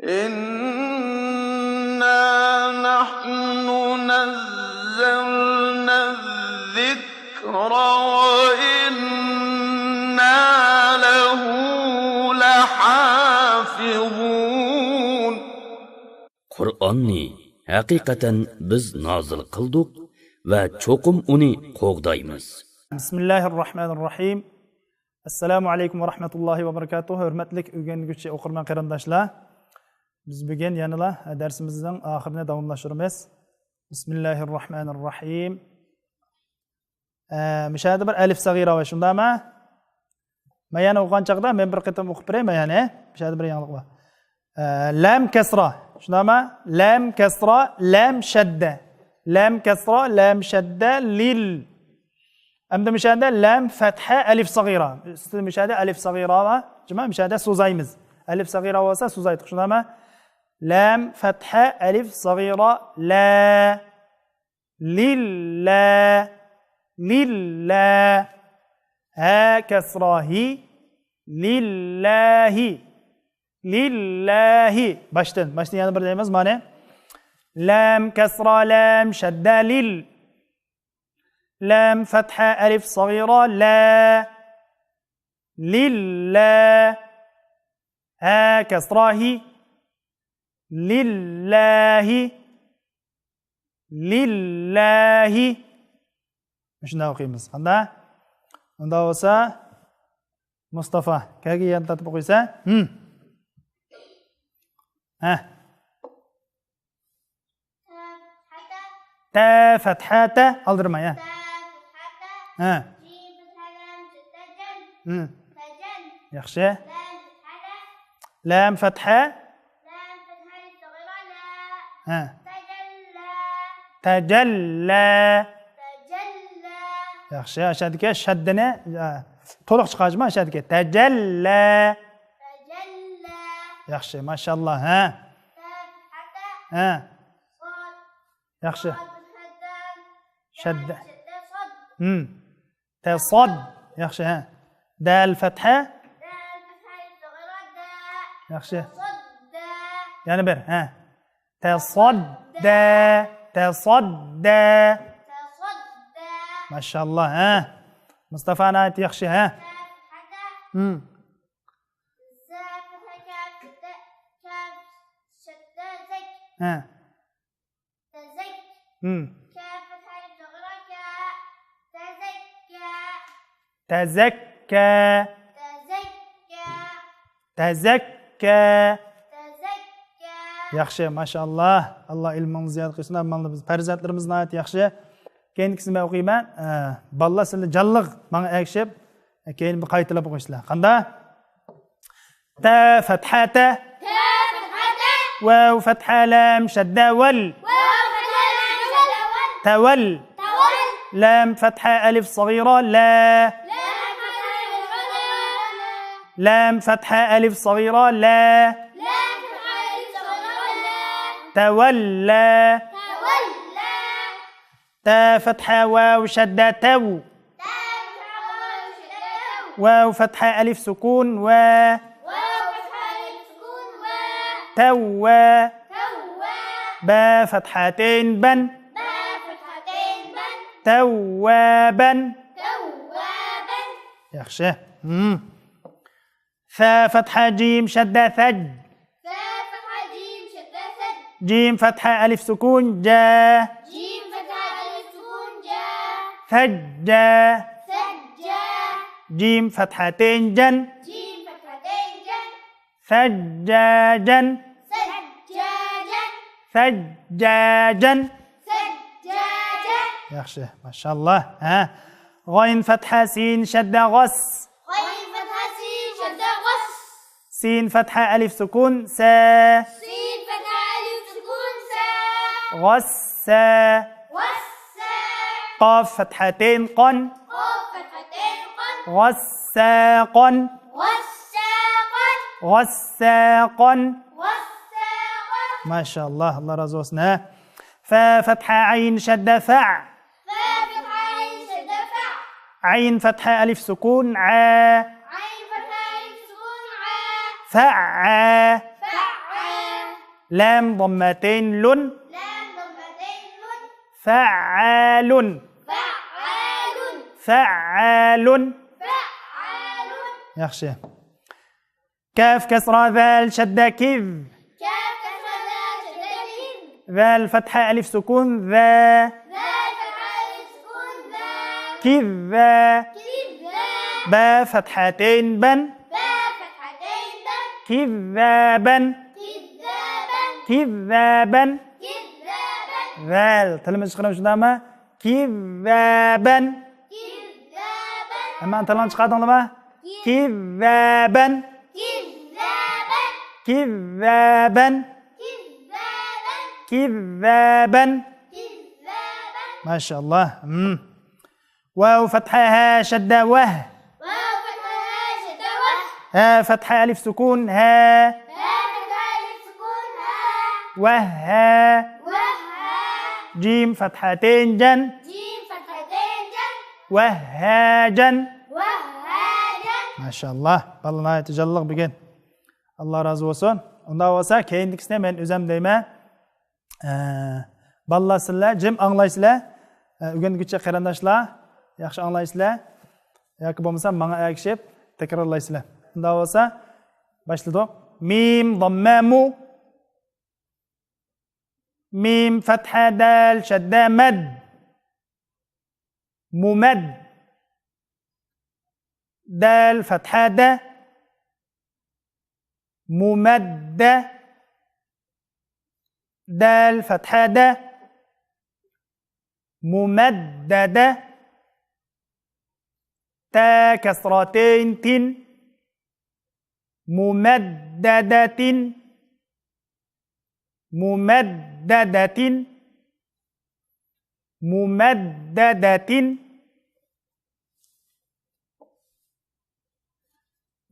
إنا نحن نزلنا الذكر وإنا له لحافظون. Qur'onni haqiqatan biz nozil qildik va cho'qim uni qo'g'daymiz. Bismillahirrahmanirrahim. Assalomu alaykum va rahmatullohi va barakatuh. Hurmatli o'rganguvchi o'qirman qarindoshlar. Biz bugun yana darsimizning oxirini davomlashtiramiz. Bismillahirrahmanirrahim. Mishada bir alif sag'ira va shundami? Men yana o'qigan chaqda men bir qitim o'qib beraman yana. Mishada bir yangilik bor. Lam kasra. Shundami? Lam kasra, lam shadda. Lam kasra, lam shadda lil. Amda mishada lam fatha alif sag'ira. Üstü mishada alif sag'ira va juma mishada so'zaymiz. Alif sag'ira bo'lsa so'zaydik. Shundami? Lam fatha alif sag'ira la lilla lilla ha kasrahi lillahi lillahi baştan yana bir deymiz mana lam kasra lam shadda lil lam fatha alif saghira la lillah ha kasrahi lillahi lillahi shunday o'qiymiz. Qanday? Unda bo'lsa Mustafa kaga yana tatib qo'ysa ta fathata aldirma ya yaxshi lam fatha tajalla yaxshi ashadika shaddini to'liq chiqarishma ashadika tajalla yaxshi mashallah yaxshi shadda tasad yaxshi dal fatha yaxshi yana bir tasadda tasadda mashallah Mustafa ayt yaxshi tazakka tazakka yaxshi mashallah Alloh ilmingizni ziyod qilsin. Mana biz farzandlarimizni ayt yaxshi. Keyingisini men o'qiyman. Balla sizlar jalliq menga aytishib, keyin bir qaytalab o'qiysizlar. Qanday? Ta fathata واو فتحة لام شدة ول تول لام فتحة ألف صغيرة لا لام فتحة ألف صغيرة لا تولى تا فتحة واو شدة تو واو فتحة ألف سكون و توا با فتحتين بن توابا يخشى ثا فتحة جيم شدة ثج جيم فتحة ألف سكون جا ثجا جيم فتحتين جن ثجاجا ثجاجا يخشى ما شاء الله غين فتحة سين شدة غس سين فتحة ألف سكون سا غسا قاف فتحتين قن غساقا غساقا ما شاء الله الله razı olsun. ففتحة عين شدة فع عين فتحة ألف سكون ع فع لام ضمتين لن فعال فعال يخشى كاف كسرة ذال شدة كذ ذال فتحة ألف سكون ذا كذا با فتحتين بن كذابا كذابا ذال تلمس خرم شدامة كذابا أما أنت لانش قادم لما كذابا كذابا كذابا ما شاء الله واو فتحها شدة وه ها فتحة ألف سكون ها وها جيم فتحتين جن وهاجا ما شاء الله بالله يتجلق بگن الله razı olsun unda olsa keyindikisine men özüm deyme ballar sizler jim anglaysizlar ögөнгүчө карандашлар yaxshi anglaysizlar yoki bo'lmasa menga ergishib takrorlaysizlar unda bo'lsa boshladik mim dammamu ميم فتحة دال شدة مد ممد دال فتحة د ممد دال فتحة د ممددة تا كسرتين تن ممددة ممددة ممددة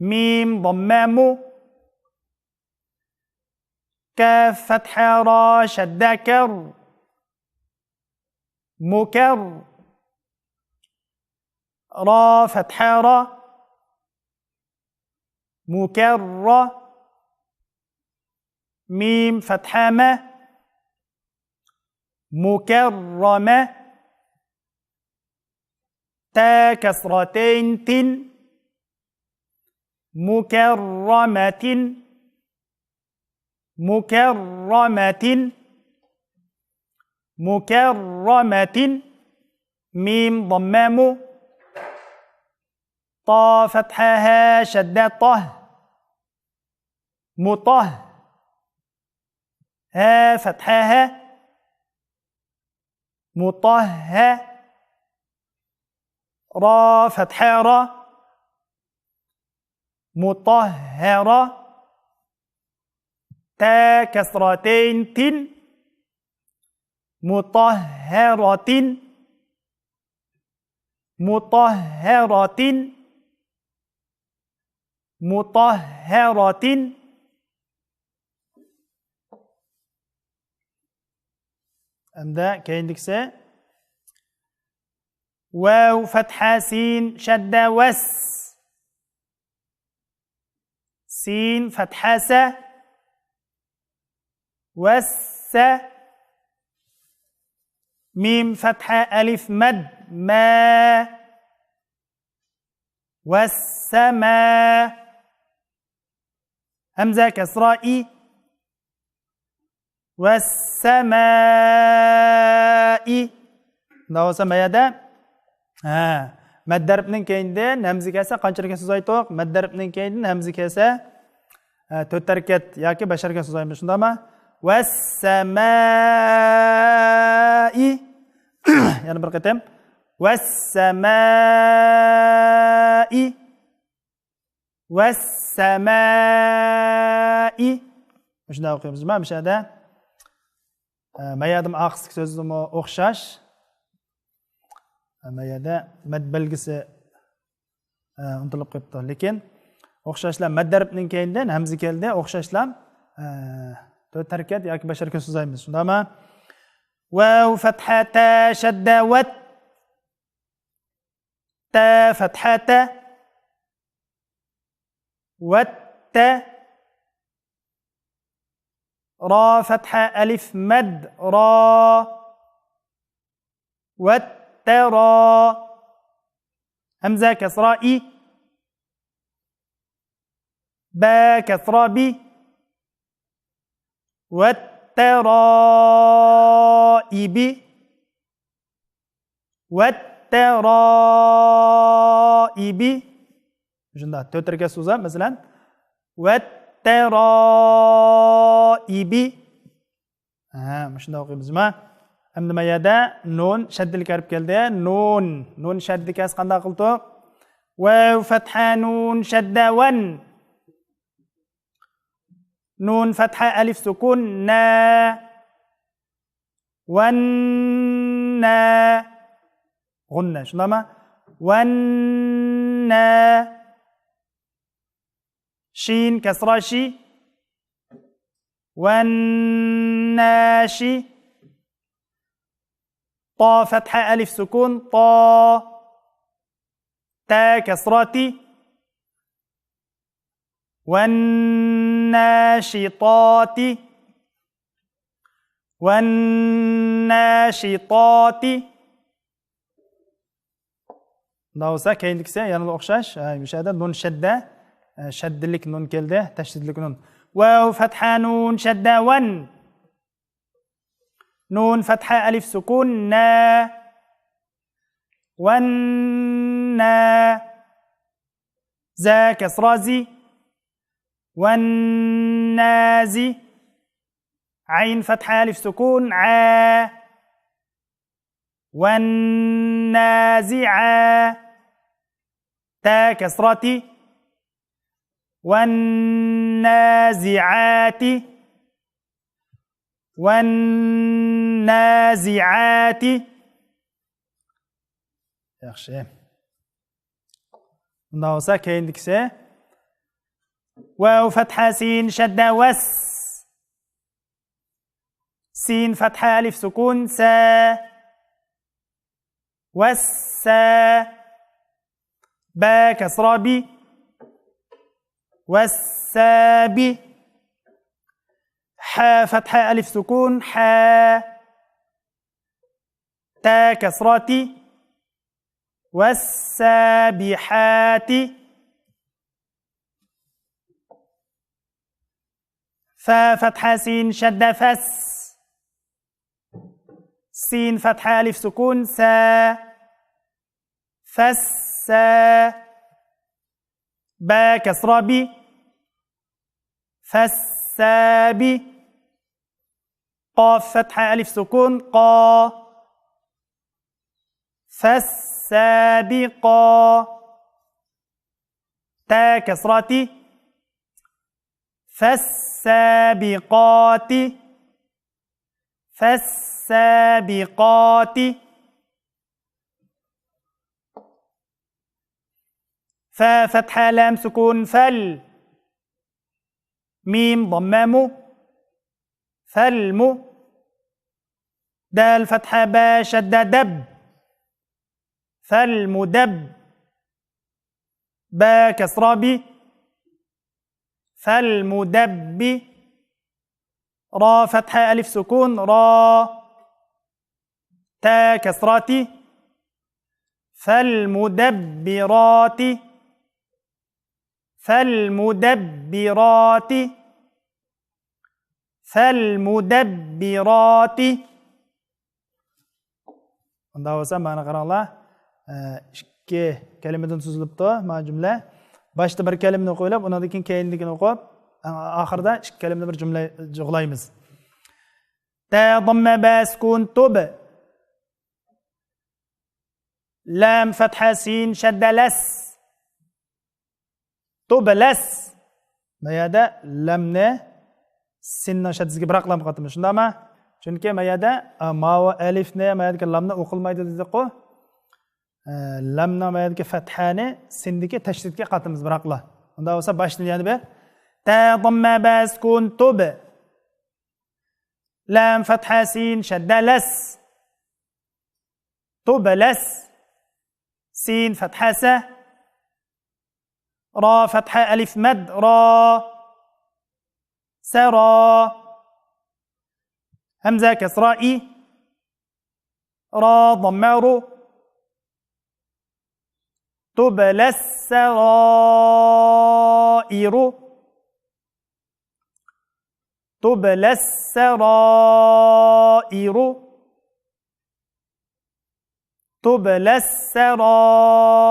ميم ضمام كاف فتحة را شدة كر مكر را فتحة را مكر ميم فتحة ما مكرمة تا كسرتين تن مكرمة مكرمة مكرمة ميم ضمام طا فتحها شدة طه مطه ها فتحها مطه را فتحة را مطهرة تا كسرتين تن مطهرة مطهرة مطهرة أمدا كيندكسة واو فتحة سين شدة وس سين فتحة س وس ميم فتحة ألف مد ما والسماء همزة كسرة إي والسماء داو سما يدا مد دربنن كيندن همزة كسا قانچلىك سوز aytdıq مد دربنن كيندن همزة كسا تۆت تەركەت yoki besh harakat so'z aytamiz shundaymi والسماء yana bir qatam والسماء والسماء shunday o'qiymiz mana bu yerda mayadim oxirgi so'zim o'xshash mayada mad belgisi unutilib qolibdi lekin o'xshashlar mad darbning keyindan hamza keldi o'xshashlar to'rt harakat yoki besh harakat so'z aytamiz shundaymi واو فتحة شدة وت تا فتحة وت را فتحة ألف مد را والترى همزة كسرة إي با كسرة بي والترائب والترائب شنو تترك سوزا مثلا والترائب مش نوقي بزما أمد ما يدا نون شد الكرب كالده نون شد كاس قندا قلتو واو فتحة نون شد ون نون فتحة ألف سكون نا نا غنة شنو ما نا شين كسرة شي والناشي طا فتحة ألف سكون طا تا كسرة والناشطات والناشطات داوسا كاين ديكسا يعني الأخشاش مش هذا نون شدة شد لك نون كلده تشدد لك نون واو فتحة نون شدة ون نون فتحة ألف سكون نا نا زا كسرة زي والنازي عين فتحة ألف سكون عا والنازعة تا كسرة والنازعات والنازعات يخشى ناوسا كاين ديكسا واو فتحة سين شدة وس سين فتحة ألف سكون سا وسا با كسرة بي والسابي حا فتحة ألف سكون حا تا كسرة والسابحات فا فتحة سين شدة فس سين فتحة ألف سكون سا فسا با كسرة بي فالسابي قاف فتحة ألف سكون قا فالسابقا تا كسرة فالسابقات فالسابقات فا فتحة لام سكون فل ميم ضمام فالم دال فتحة با شدة دب فالمدب با كسرة بي فالمدب را فتحة ألف سكون را تا كسرة فالمدبرات فالمدبرات فالمدبرات Onda bo'lsa mana qaranglar. Ikki kalimadan tuzilibdi, mana jumla. Boshda bir kalimani qo'ylab, undan keyin keyinligini o'qib, oxirida ikki kalimani bir jumla yig'laymiz. Ta damma ba sukun tub. Lam fatha sin shadda las. Tublas. Mayada lamni sinni shaddasiga biroqlam qatimiz. Shundami? Chunki mayada ma va alifni mayadagi lamni o'qilmaydi dedik-ku. Lamni mayadagi fathani sindagi tashdidga qatimiz biroqla. Unda bo'lsa boshdan yana bir ta damma ba sukun tub. Lam fatha sin shadda las. Tublas. Sin fatha sa. را فتحة ألف مد را سرى همزة كسرة إي را ضمة رو تبلى السرائر تبلى السرائر تبلى السرائر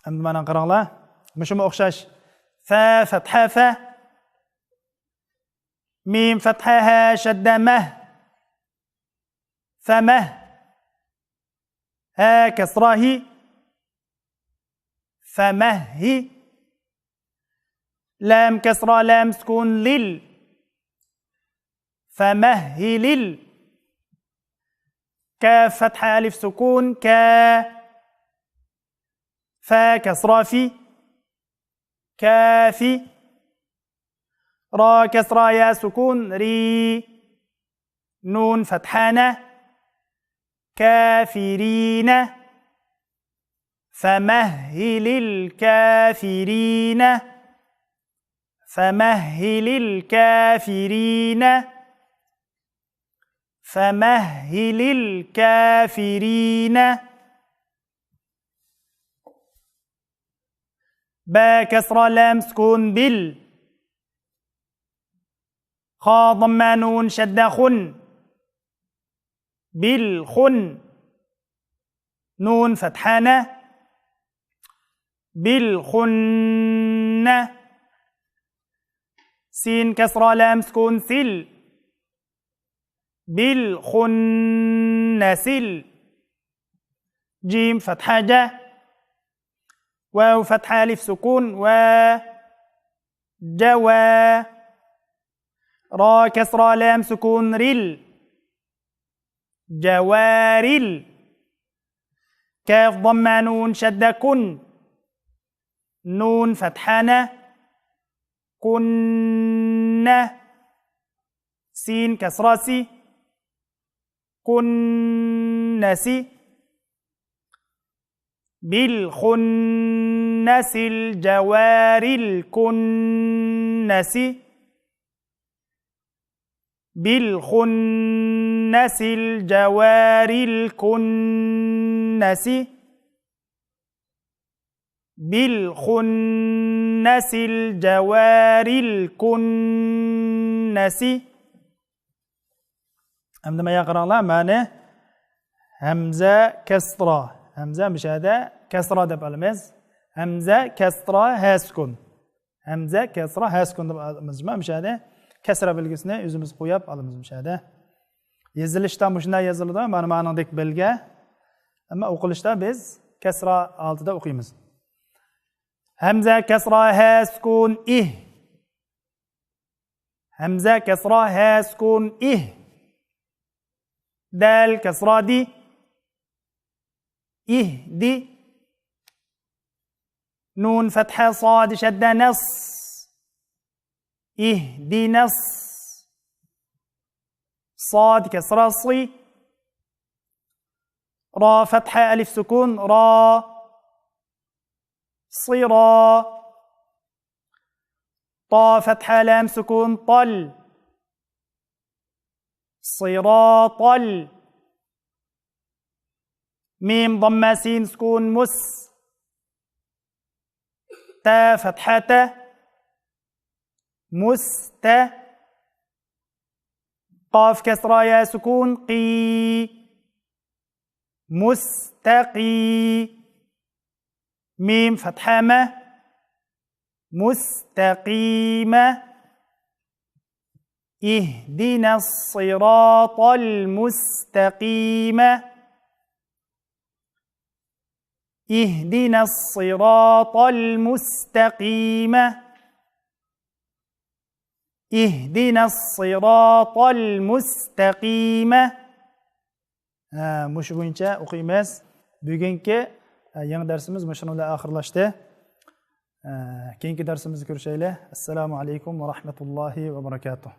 عندما نقرأ الله مش أخشاش فا فتحة فا ميم فتحها شدة مه فمه ها كسرة هي فمه لام كسرة لام سكون لل فمهل كاف فتحة ألف سكون كا فا كسرة في كافي را كسرة يا سكون ري نون فتحانة كافرين فمهل الكافرين فمهل الكافرين فمهل الكافرين با كسرة لام سكون بال خا ضمة نون شد خن بالخن نون فتحانة بالخن سين كسرة لام سكون سل بالخنسل جيم فتحة جا واو فتحة ألف سكون و جوا را كسرة لام سكون رل جوارل كاف ضمة نون شد كن نون فتحانة كن سين كسرة سي كنسي بالخنس الجوار الكنس بالخنس الجوار الكنس بالخنس الجوار الكنس عندما يقرأ الله معنى همزة كسرة همزة مش هذا كسرة دب المز همزة كسرة هاسكن همزة كسرة هاسكن دب المزمة مش هذا كسرة بالجسنا يزمز قياب المز مش هذا يزلشتا مشنا يزلدا معنى ديك بلغة أما أقولشتا بز كسرة altida o'qiymiz همزة كسرة هاسكن همزة كسرة هاسكن دال كسرة دي دي نون فتحة صاد شدة نص دي نص صاد كسرة صي را فتحة ألف سكون را صرا طا فتحة لام سكون طل صراطل ميم ضمة سين سكون مس تا فتحة مست قاف كسرة يا سكون قي مستقي ميم فتحة ما مستقيمة اهدنا الصراط المستقيم اهدنا الصراط المستقيم اهدنا الصراط المستقيم mush bo'yicha o'qiymiz. Bugungi yangi darsimiz mana shunda oxirlashdi. Keyingi darsimizda ko'rishaylik. Assalomu alaykum va rahmatullohi va barakatuh.